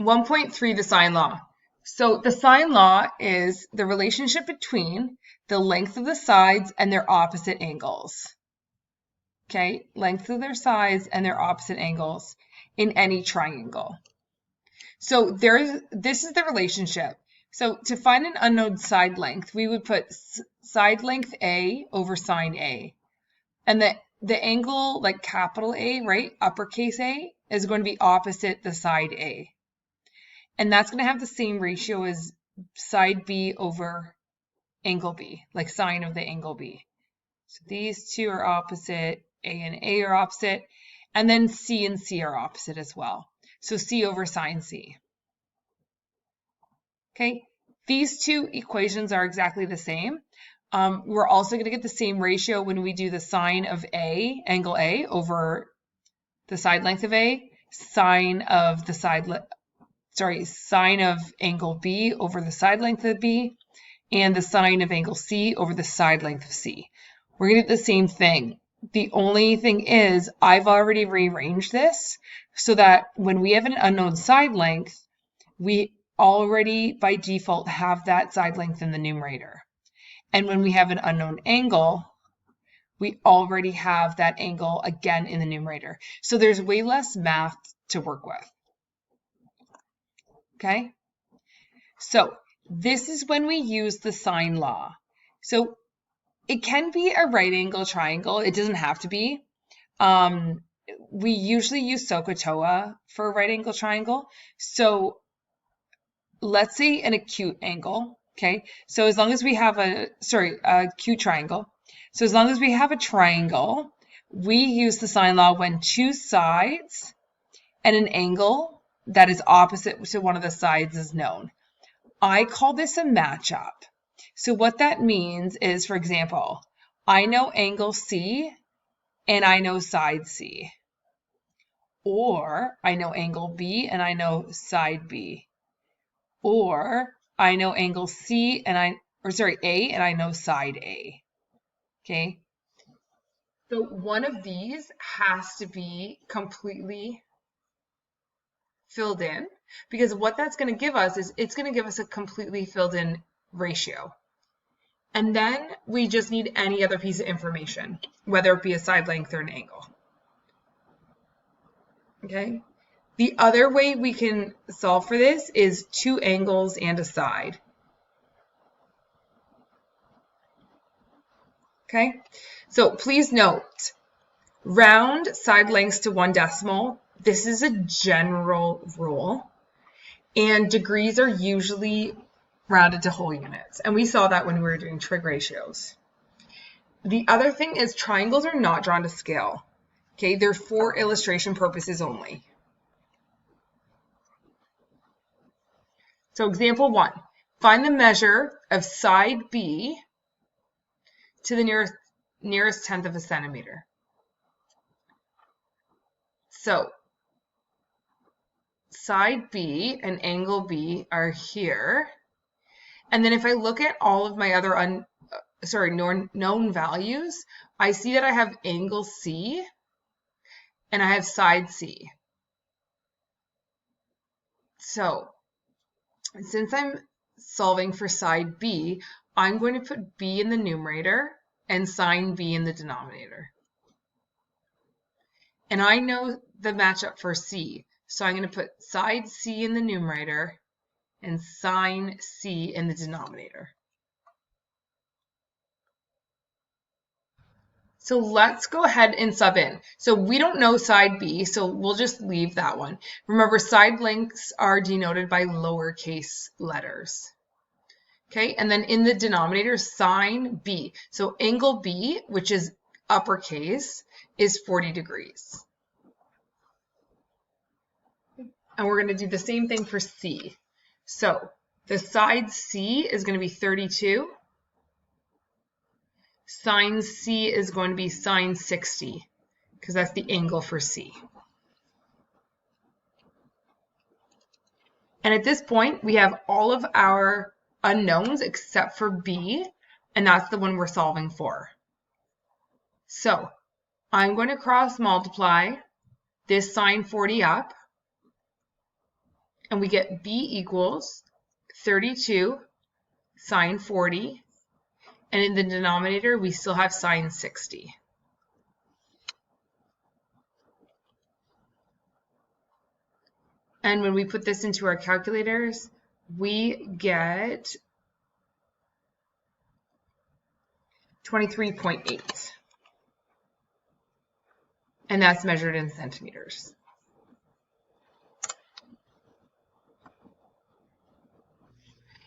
1.3, the sine law. So the sine law is the relationship between the length of the sides and their opposite angles. Okay, length of their sides and their opposite angles in any triangle. So this is the relationship. So to find an unknown side length, we would put side length A over sine A. And the angle, like capital A, right, uppercase A, is going to be opposite the side A. And that's going to have the same ratio as side B over angle B, like sine of the angle B. So these two are opposite, A and A are opposite, and then C and C are opposite as well. So C over sine C. Okay, these two equations are exactly the same. We're also going to get the same ratio when we do the sine of A, angle A, over the side length of A, sine of angle B over the side length of B, and the sine of angle C over the side length of C. We're going to get the same thing. The only thing is I've already rearranged this so that when we have an unknown side length, we already by default have that side length in the numerator. And when we have an unknown angle, we already have that angle again in the numerator. So there's way less math to work with. Okay? So this is when we use the sine law. So it can be a right angle triangle. It doesn't have to be. We usually use SOHCAHTOA for a right angle triangle. So let's say an acute angle. Okay, so as long as we have a acute triangle. So as long as we have a triangle, we use the sine law when two sides and an angle that is opposite to one of the sides is known. I call this a matchup. So what that means is, for example, I know angle C and I know side C. Or I know angle B and I know side B. Or I know angle C and A and I know side A. Okay. So one of these has to be completely filled in, because what that's going to give us is it's going to give us a completely filled in ratio. And then we just need any other piece of information, whether it be a side length or an angle. Okay. The other way we can solve for this is two angles and a side. Okay, so please note, round side lengths to 1 decimal. This is a general rule, and degrees are usually rounded to whole units. And we saw that when we were doing trig ratios. The other thing is triangles are not drawn to scale. Okay, they're for illustration purposes only. So example 1, find the measure of side B to the nearest tenth of a centimeter. So side B and angle B are here. And then if I look at all of my other known values, I see that I have angle C and I have side C. So since I'm solving for side B, I'm going to put B in the numerator and sine B in the denominator. And I know the matchup for C, so I'm going to put side C in the numerator and sine C in the denominator. So let's go ahead and sub in. So we don't know side B, so we'll just leave that one. Remember, side lengths are denoted by lowercase letters. Okay, and then in the denominator, sine B. So angle B, which is uppercase, is 40 degrees. And we're going to do the same thing for C. So the side C is going to be 32. Sine C is going to be sine 60, because that's the angle for C. And at this point, we have all of our unknowns except for B, and that's the one we're solving for. So I'm going to cross multiply this sine 40 up and we get b equals 32 sine 40, and in the denominator we still have sine 60. And when we put this into our calculators, we get 23.8. And that's measured in centimeters.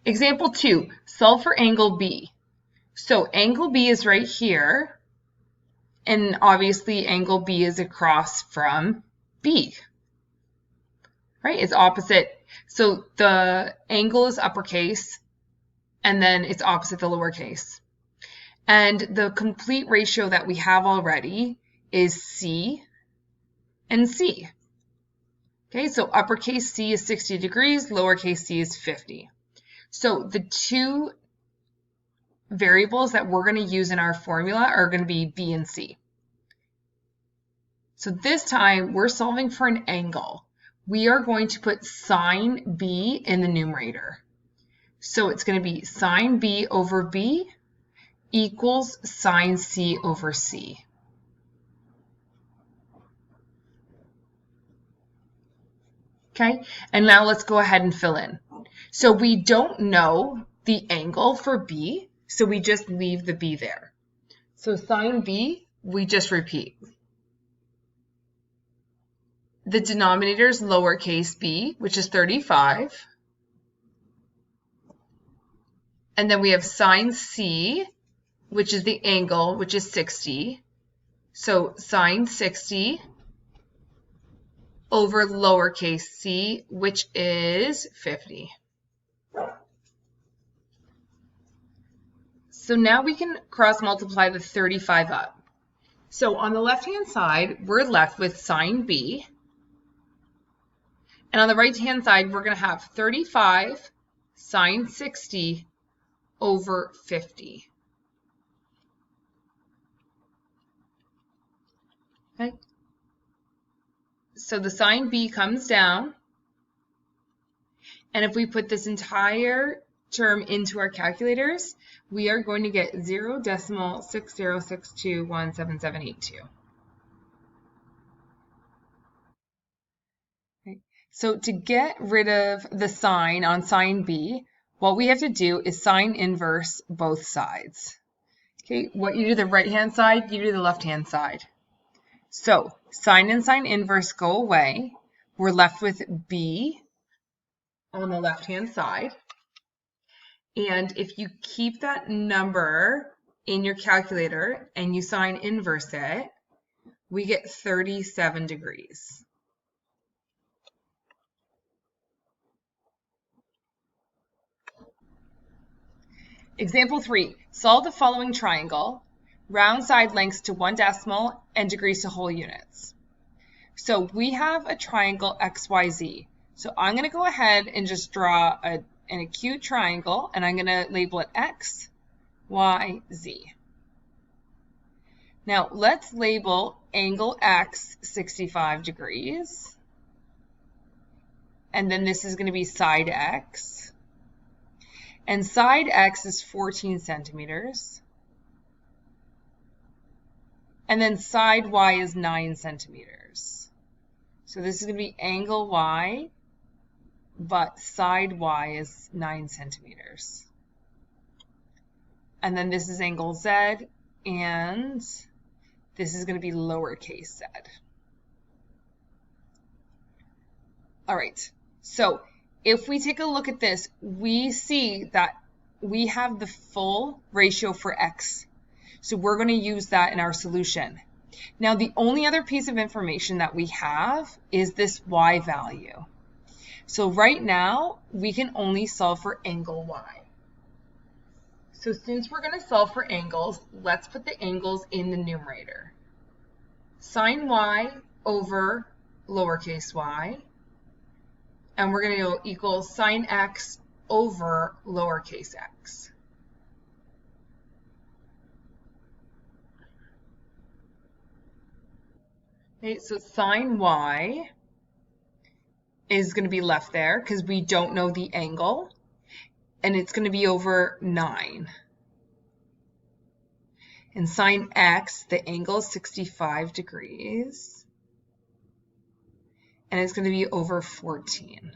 Example 2, solve for angle B. So angle B is right here, and obviously angle B is across from B, right? It's opposite. So the angle is uppercase, and then it's opposite the lowercase. And the complete ratio that we have already is C and C. Okay, so uppercase C is 60 degrees, lowercase c is 50. So the two variables that we're going to use in our formula are going to be B and C. So this time we're solving for an angle. We are going to put sine B in the numerator. So it's going to be sine B over B equals sine C over C. Okay, and now let's go ahead and fill in. So we don't know the angle for B, so we just leave the B there. So sine B, we just repeat. The denominator is lowercase b, which is 35. And then we have sine C, which is the angle, which is 60. So sine 60 over lowercase c, which is 50. So now we can cross multiply the 35 up. So on the left-hand side, we're left with sine B. And on the right-hand side, we're going to have 35 sine 60 over 50. Okay. So the sine B comes down. And if we put this entire term into our calculators, we are going to get 0.6062177782. Okay. So to get rid of the sign on sine B, what we have to do is sine inverse both sides. Okay, what you do the right-hand side, you do the left-hand side. So sine and sine inverse go away. We're left with B on the left-hand side. And if you keep that number in your calculator and you sine inverse it, we get 37 degrees. Example 3, solve the following triangle, round side lengths to 1 decimal and degrees to whole units. So we have a triangle XYZ. So I'm going to go ahead and just draw an acute triangle, and I'm going to label it X, Y, Z. Now let's label angle X 65 degrees. And then this is going to be side X. And side X is 14 centimeters. And then side Y is 9 centimeters. So this is going to be angle Y, but side Y is 9 centimeters. And then this is angle Z, and this is going to be lowercase z. All right, so if we take a look at this, we see that we have the full ratio for X. So we're going to use that in our solution. Now, the only other piece of information that we have is this Y value. So right now, we can only solve for angle Y. So since we're going to solve for angles, let's put the angles in the numerator. Sine Y over lowercase y. And we're going to go equal sine X over lowercase x. Okay, so sine Y is going to be left there because we don't know the angle, and it's going to be over 9. And sine x, the angle is 65 degrees, and it's going to be over 14.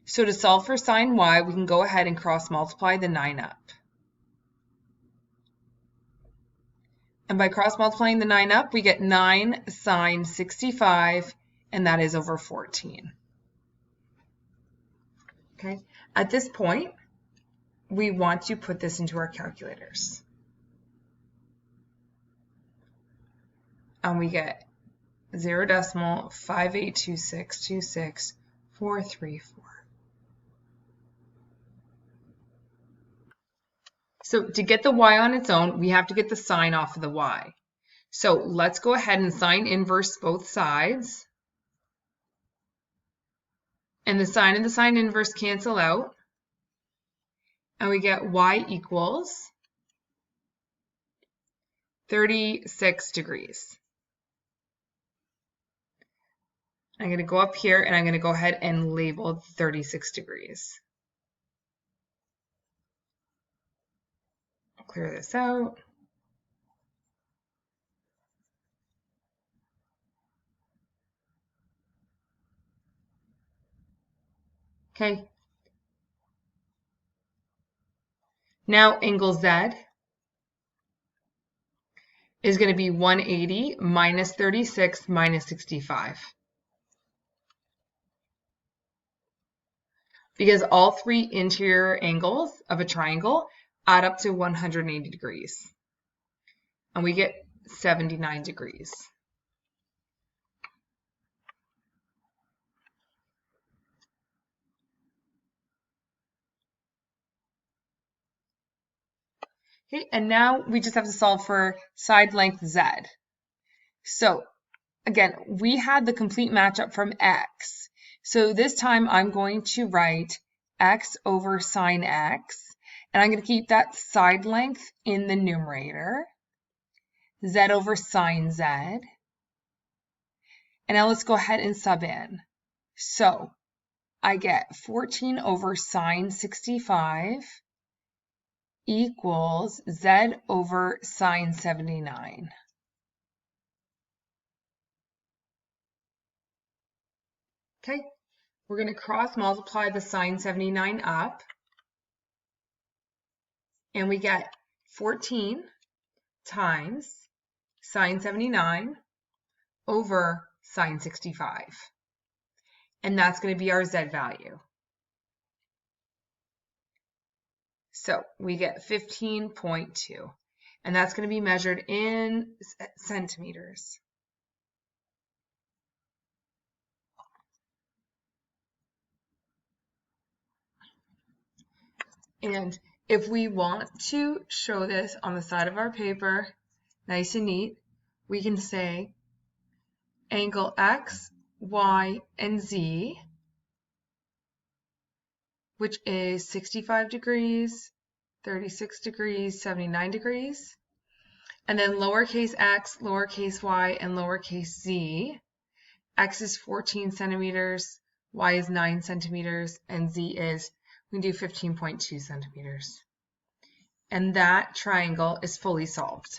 So to solve for sine y, we can go ahead and cross multiply the 9 up. And by cross multiplying the 9 up, we get 9 sine 65, and that is over 14. Okay, at this point, we want to put this into our calculators. And we get 0.582626.434. So to get the y on its own, we have to get the sine off of the y. So let's go ahead and sine inverse both sides. And the sine and the sine inverse cancel out. And we get y equals 36 degrees. I'm going to go up here and I'm going to go ahead and label 36 degrees. I'll clear this out. Okay. Now angle Z is going to be 180 minus 36 minus 65. Because all 3 interior angles of a triangle add up to 180 degrees. And we get 79 degrees. Okay, and now we just have to solve for side length Z. So again, we had the complete matchup from X. So this time I'm going to write X over sine X, and I'm going to keep that side length in the numerator, Z over sine Z. And now let's go ahead and sub in. So I get 14 over sine 65 equals Z over sine 79. Okay, we're going to cross multiply the sine 79 up, and we get 14 times sine 79 over sine 65. And that's going to be our Z value. So we get 15.2, and that's going to be measured in centimeters. And if we want to show this on the side of our paper, nice and neat, we can say angle X, Y, and Z, which is 65 degrees, 36 degrees, 79 degrees, and then lowercase x, lowercase y, and lowercase z. X is 14 centimeters, y is 9 centimeters, and z is, we can do 15.2 centimeters. And that triangle is fully solved.